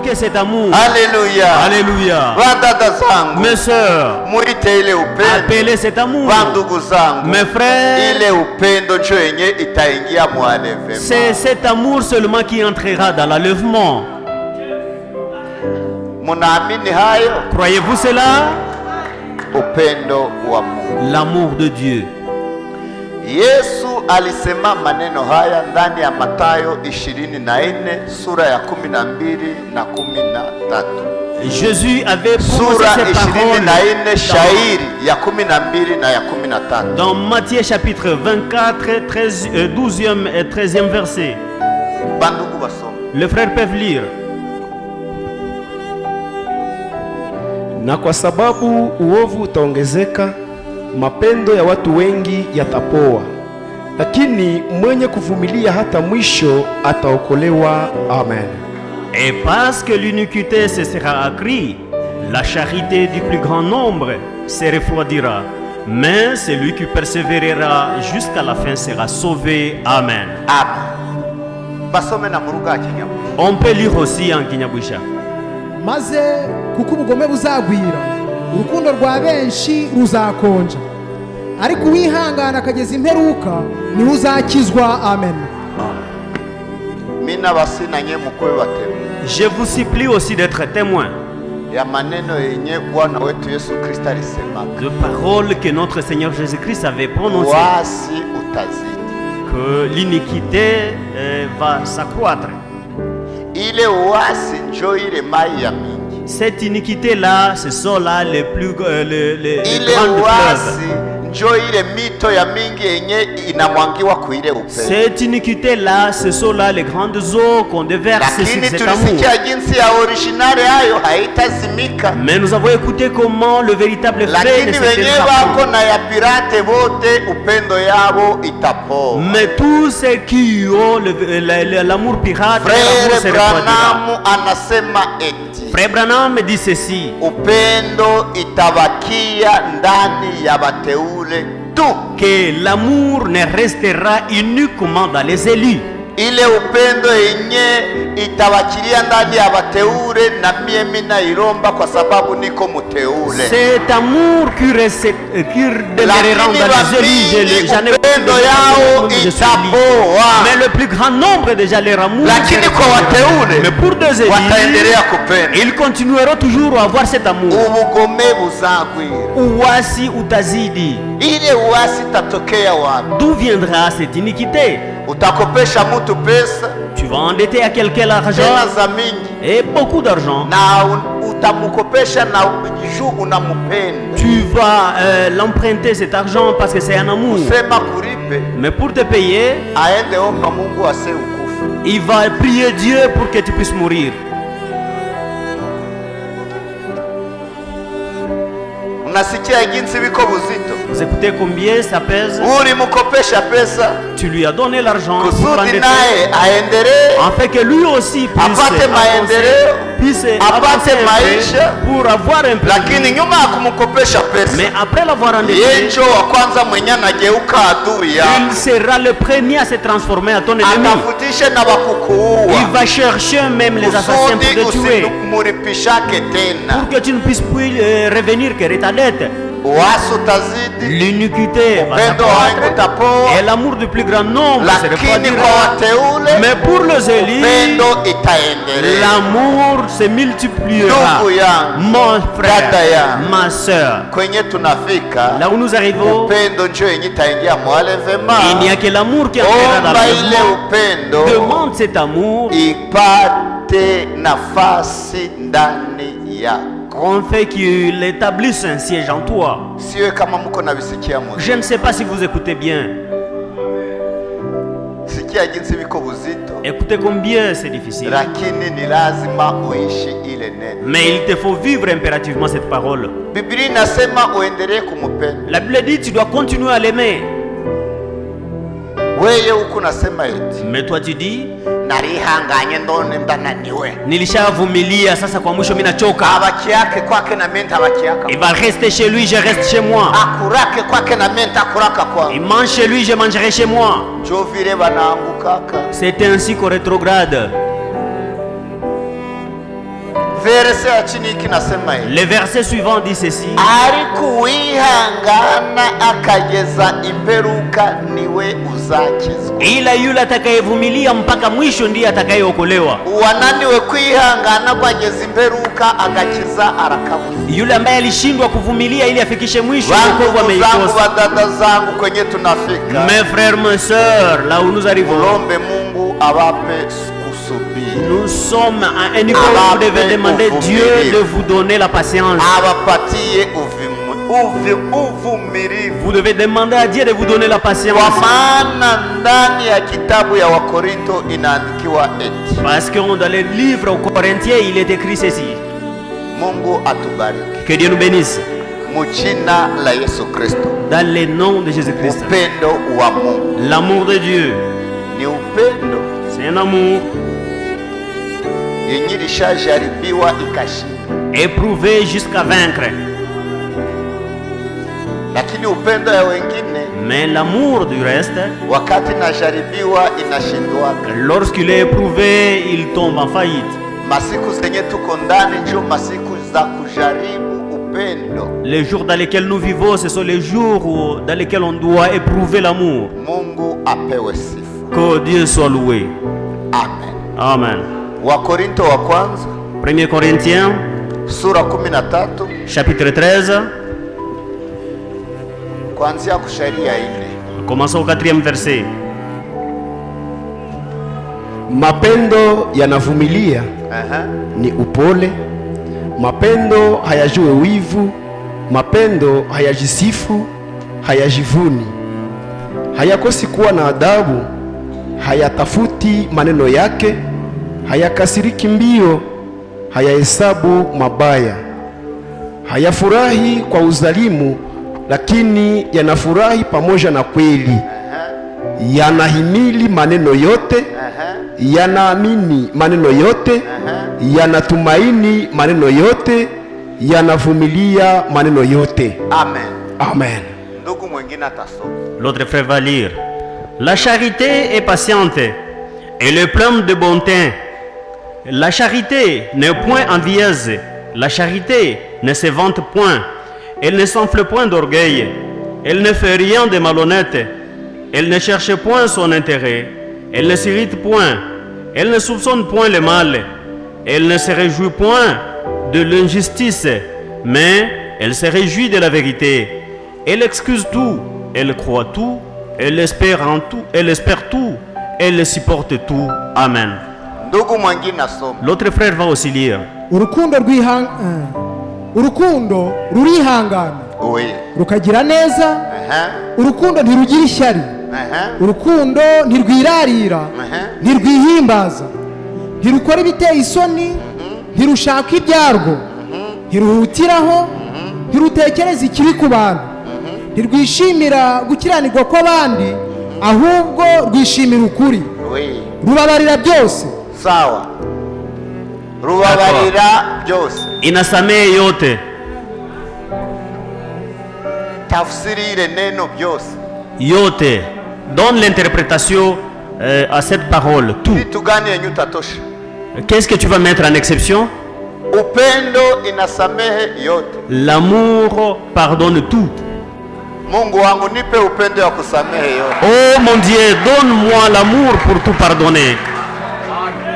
Invoquez cet amour. Alléluia. Alléluia. Mes sœurs, appelez cet amour. Mes frères, c'est cet amour seulement qui entrera dans l'enlèvement. Croyez-vous cela? L'amour de Dieu. Yesu alisema maneno haya ndani ya Mathayo 24 sura ya 12 na 13. Jésus avait prononcé ces paroles shairi ya 12 na ya 13. Dans Matthieu chapitre 24, 12e et 13e verset. Les frères peuvent lire. Na kwa sababu uovu utaongezeka, mapendo ya watu wengi yatapoa, lakini mwenye kuvumilia hata mwisho ataokolewa. Amen. Et parce que l'iniquité se sera accrue, la charité du plus grand nombre se refroidira. Mais celui qui persévérera jusqu'à la fin sera sauvé. Amen. On peut lire aussi en Kinyabwisha. Maze kuko ubugome buzagwira, urukundo rwa benshi ruzakonja, ariko uwihangana akageza imperuka niwe uzakizwa. Amen. Je vous supplie aussi d'être témoin de paroles que notre Seigneur Jésus-Christ avait prononcées, que l'iniquité va s'accroître. Cette iniquité-là, ce sont là les plus grandes fleuves. Cette iniquité-là, ce sont là les grandes eaux qu'on déverse sur cet amour. Mais nous avons écouté comment le véritable frère de cet amour. Mais tous ceux qui ont l'amour pirate, l'amour se refroidira. Frère Branham dit ceci: que l'amour ne restera uniquement dans les élus. Ile upendo yenye itawachilia ndani ya wateule na mimi nairomba kwa sababu niko muteule. Cet amour qui demeurera dans les élus, j'en ai upendo yao itapoa. Mais le plus grand nombre déjà leur amour. Lakini kwa wateule, mais pour des élus, wataendelea kupenda. Ils continueront toujours à avoir cet amour. Ubugome buzagwira. Uasi utazidi. Ile uasi tatokea wapi? D'où viendra cette iniquité? Utakopesha mtu pesa, tu vas endetter à quelqu'un l'argent et beaucoup d'argent. Tu vas l'emprunter cet argent parce que c'est un amour. Mais pour te payer, il va prier Dieu pour que tu puisses mourir. Vous écoutez combien ça pèse? Tu lui as donné l'argent afin que lui aussi puisse avancer pour avoir un peu. Mais après l'avoir endetté, il sera le premier à se transformer en ton ennemi. Il va chercher même les assassins pour te tuer, pour que tu ne puisses plus revenir que ta dette. L'iniquité va s'accroître et l'amour du plus grand nombre se refroidira. Mais pour les élus, l'amour se multipliera. Mon frère, ma soeur, là où nous arrivons, il n'y a que l'amour qui entrera dans l'enlèvement. Demande cet amour qu'on fait qu'il établisse un siège en toi. Je ne sais pas si vous écoutez bien. Écoutez combien c'est difficile. Mais il te faut vivre impérativement cette parole. La Bible dit tu dois continuer à l'aimer. Mais toi tu dis nilishavumilia, sasa kwa mwisho mimi nachoka. Il va rester chez lui, je reste chez moi. Il mange chez lui, je mangerai chez moi. C'est ainsi qu'on rétrograde. verse ya chini hiki nasema hivi, Le verset suivant dit ceci. ariko uwihangana akageza imperuka niwe uzakizwa. Ila yule atakayevumilia mpaka mwisho ndiye atakayeokolewa. Uwananiwe kwihangana kwageza imperuka agakiza arakabuza. Yule ambaye alishindwa kuvumilia ili afikishe mwisho, wokovu Wandugu zangu, ameikosa. wadada zangu, kwenye tunafika, Mes frères, mes sœurs, là où nous arrivons, mulombe Mungu awape kusubiri, nous sommes à un niveau où vous devez demander Dieu de vous donner la patience. awapatie uvumilivu. Vous devez demander à Dieu de vous donner la patience. Kwa maana ndani ya kitabu ya Wakorinto inaandikiwa eti, Parce que dans les livres aux Corinthiens, il est écrit ceci. Mungu atubariki. Que Dieu nous bénisse. Mujina la Yesu Kristo. Dans le nom de Jésus-Christ. Upendo wa Mungu L'amour de Dieu, ni upendo c'est un amour yenye ilishajaribiwa ikashinda, éprouvé jusqu'à vaincre. lakini upendo ya wengine Mais l'amour du reste, wakati inajaribiwa inashindwaka. lorsqu'il est éprouvé, il tombe en faillite. Masiku zenye tuko ndani njo masiku za kujaribu upendo. Les jours dans lesquels nous vivons, ce sont les jours dans lesquels on doit éprouver l'amour. Mungu apewe sifa. Que Dieu soit loué. Amen. Amen. Wakorinto wa kwanza 1 Corinthiens, sura 13 chapitre 13, kuanzia kusharia ile. commençons au 4e verset. Mapendo yanavumilia, Aha. ni upole. Mapendo hayajue wivu. Mapendo hayajisifu, hayajivuni, hayakosi kuwa na adabu, hayatafuti maneno yake, hayakasiriki mbio, hayahesabu mabaya, hayafurahi kwa uzalimu, lakini yanafurahi pamoja na kweli, yanahimili maneno yote, Aha. yanaamini maneno yote, yanatumaini maneno yote, yanavumilia maneno yote. Amen. Amen. Ndugu mwingine atasoma. L'autre frère va lire. La charité est patiente et le plein de bonté. La charité n'est point envieuse. La charité ne se vante point. Elle ne s'enfle point d'orgueil. Elle ne fait rien de malhonnête. Elle ne cherche point son intérêt. Elle ne s'irrite point. Elle ne soupçonne point le mal. Elle ne se réjouit point de l'injustice, mais elle se réjouit de la vérité. Elle excuse tout. Elle croit tout. Elle espère en tout. Elle espère tout. Elle supporte tout. Amen. Ndugu mwingine asoma. L'autre frère va aussi lire. urukundo rurihangana, Oui. rukagira neza. Aha. Urukundo ntirugira ishyari. Aha. Urukundo ntirwirarira, Aha. ntirwihimbaza, ntirukora ibiteye isoni, ntirushaka ibyarwo, ntiruhutiraho, ntirutekereza ikibi ku bantu, ntirwishimira gukiranirwa kw'abandi, ahubwo rwishimira ukuri. Oui. Rubabarira byose, Sawa. Rubabarira byose. Inasamehe yote. Tafsirire neno byose. Yote. Donne l'interprétation à cette parole. Tout. Vitu gani yenye utatosha? Qu'est-ce que tu vas mettre en exception? Upendo inasamehe yote. L'amour pardonne tout. Mungu wangu nipe upendo wa kusamehe yote. Oh mon Dieu, donne-moi l'amour pour tout pardonner.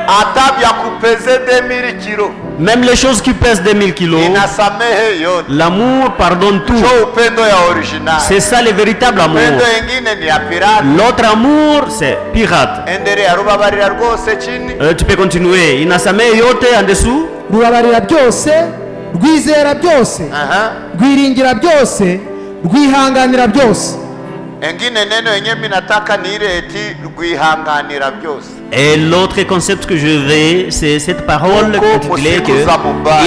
Hata vya kupeze 2000 kilo Même les choses qui pèsent 2000 kilos. inasamehe yote. L'amour pardonne tout. Cho upendo ya original. C'est ça le véritable amour. Upendo ingine ni ya pirate. L'autre amour, c'est pirate. Endelea, rubabarira rwose chini. Tu peux continuer. Inasamehe yote en dessous. rubabarira byose, rwizera byose, Aha. rwiringira byose, rwihanganira byose. Engine neno yenye mimi nataka ni ile eti rwihanganira byose. Et l'autre concept que je veux, c'est cette parole intitulée que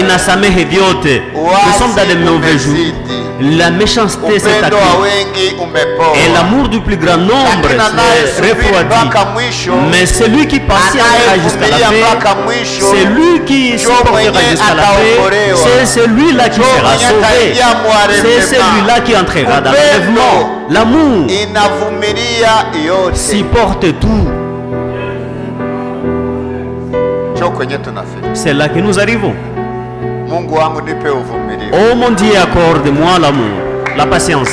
inasamehe vyote. Nous sommes dans de mauvais jours. La méchanceté s'est Upendo wa accrue. wengi umepoa. Et l'amour du plus grand nombre s'est refroidi. Mais celui qui patientera jusqu'à la fin, c'est lui qui supportera jusqu'à la fin, c'est celui-là qui sera sauvé. C'est celui-là qui entrera dans l'enlèvement. L'amour inavumilia yote. supporte tout. Cho kwenye tunafika. C'est là que nous arrivons. Mungu wangu nipe uvumilivu. Oh mon Dieu, accorde-moi l'amour, la patience.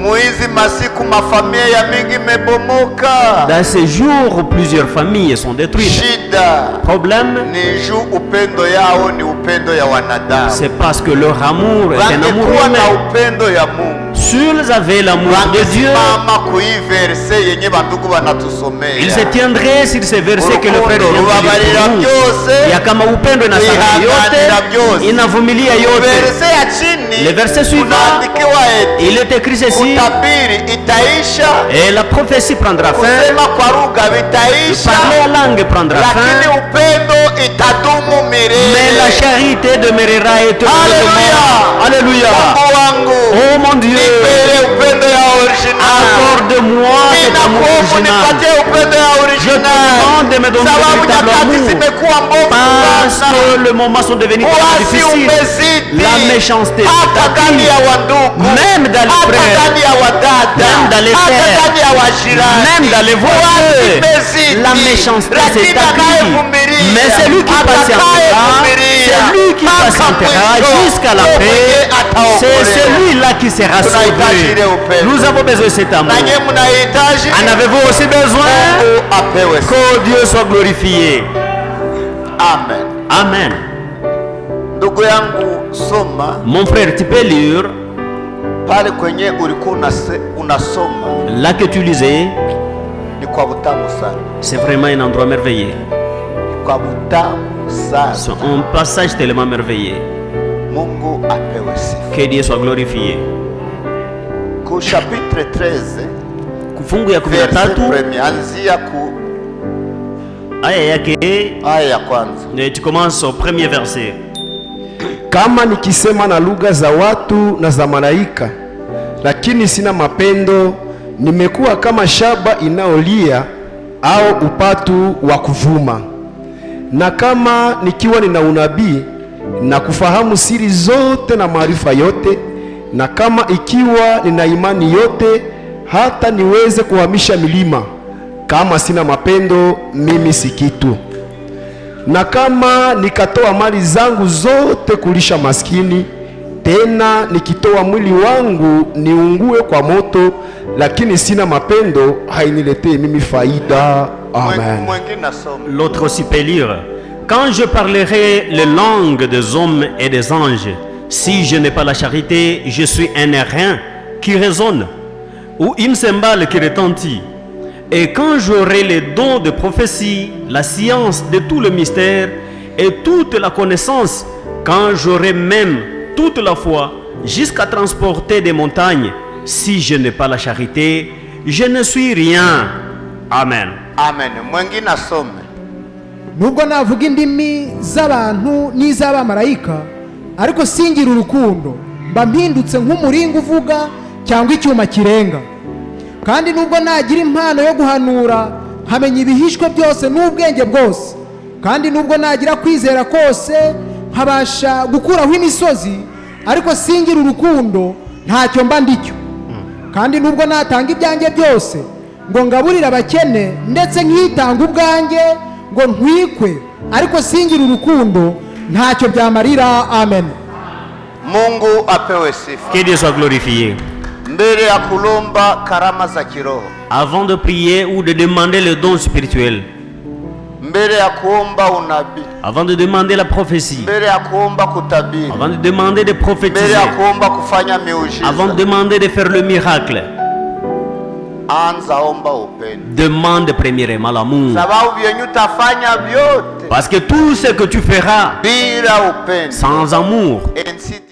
Muizi masiku mafamilia ya mingi mebomoka. Dans ces jours où plusieurs familles sont détruites, Shida problème, ni juu upendo yao ni upendo ya wanadamu. c'est parce que leur amour est un amour Wangekuwa na humain. upendo ya Mungu, S'ils avaient l'amour de Dieu, wangesimama kuiverse yenye bandugu banatusomea. ils se tiendraient sur ces versets que le frère vient de lire pour nous. Ya kama upendo inasamehe yote, inavumilia yote. Verse ya chini, Le verset suivant, unaandikiwa eti il est écrit ceci, utabiri itaisha, et la prophétie prendra fin, kusema kwa lugha le vitaisha, parler en langue prendra lakini fin, upendo itadumu milele. mais la charité demeurera éternellement. Alléluia. Mungu wangu, Oh mon Dieu, nipele upendo ya original. accorde-moi cet amour Ninakuomba original. nipatie upendo ya Je te original. demande de me donner Sababu le véritable nyakati amour. zimekuwa mbovu Parce sana. que le moment sont devenus tellement Uasi difficiles. umezidi La méchanceté hata ndani ya s'attaque, wandugu, même dans les hata frères, ndani ya wadada, même dans les hata frères, ndani ya wajirani, même dans les Uasi voisins. umezidi. La méchanceté Lakini s'établit. anayevumilia, Mais celui qui patientera, atakayevumilia, celui qui mpaka patientera mwisho, jusqu'à la yeye paix, ataokolewa. c'est celui-là qui sera Tunahitaji sauvé. ile upendo. Nous avons besoin de cet amour. Na nyinyi mnahitaji, En avez-vous aussi besoin? Mungu apewe sifa. Que Dieu soit glorifié. Amen. Amen. Ndugu yangu, soma Mon frère, tu peux lire pale kwenye ulikuwa unasoma, là que tu lisais. ni kwa butamu sana, C'est vraiment un endroit merveilleux. kwa butamu C'est sana. un passage tellement merveilleux. Mungu apewe sifa. Que Dieu soit glorifié. Ku chapitre 13 Kufungu ya verset 13 premier, anzia ku aya yake, aya ya kwanza. tu commences au premier verset. Kama nikisema na lugha za watu na za malaika, lakini sina mapendo, nimekuwa kama shaba inayolia au upatu wa kuvuma. Na kama nikiwa nina unabii na kufahamu siri zote na maarifa yote, na kama ikiwa nina imani yote hata niweze kuhamisha milima, kama sina mapendo, mimi si kitu. Na kama nikatoa mali zangu zote kulisha maskini, tena nikitoa mwili wangu niungue kwa moto, lakini sina mapendo, hainiletee mimi faida. Amen. Mwengine nasoma. L'autre aussi peut lire. Quand je parlerai les langues des hommes et des anges, si je n'ai pas la charité, je suis un airain qui résonne, ou une cymbale qui retentit. Et quand j'aurai les dons de prophétie, la science de tout le mystère et toute la connaissance, quand j'aurai même toute la foi, jusqu'à transporter des montagnes, si je n'ai pas la charité, je ne suis rien. Amen. Amen. Mwengine asome. nubwo navuga indimi z'abantu n'iz'abamarayika, ariko singira urukundo, mba mpindutse nk'umuringa uvuga cyangwa icyuma kirenga. Kandi nubwo nagira impano yo guhanura, nkamenya ibihishwe byose n'ubwenge bwose, kandi nubwo nagira kwizera kose, nkabasha gukuraho imisozi, ariko singira urukundo, ntacyo mba ndicyo. Kandi nubwo natanga ibyanjye byose ngo ngaburire abakene, ndetse nkitanga ubwanjye ngo ntwikwe, ariko singira urukundo, ntacyo byamarira. Amen. Mungu apewe sifa. Que Dieu soit glorifié. Mbele ya kulomba karama za kiroho, Avant de prier ou de demander le don spirituel, mbele ya kuomba unabii, avant de demander la prophétie, mbele ya kuomba kutabiri, avant de demander de mbele prophétiser, ya kuomba kufanya miujiza, avant de demander de faire le miracle, anza omba upendo, demande premièrement l'amour. sababu vyenye utafanya vyote Parce que tout ce que tu feras bila upendo sans amour, ensi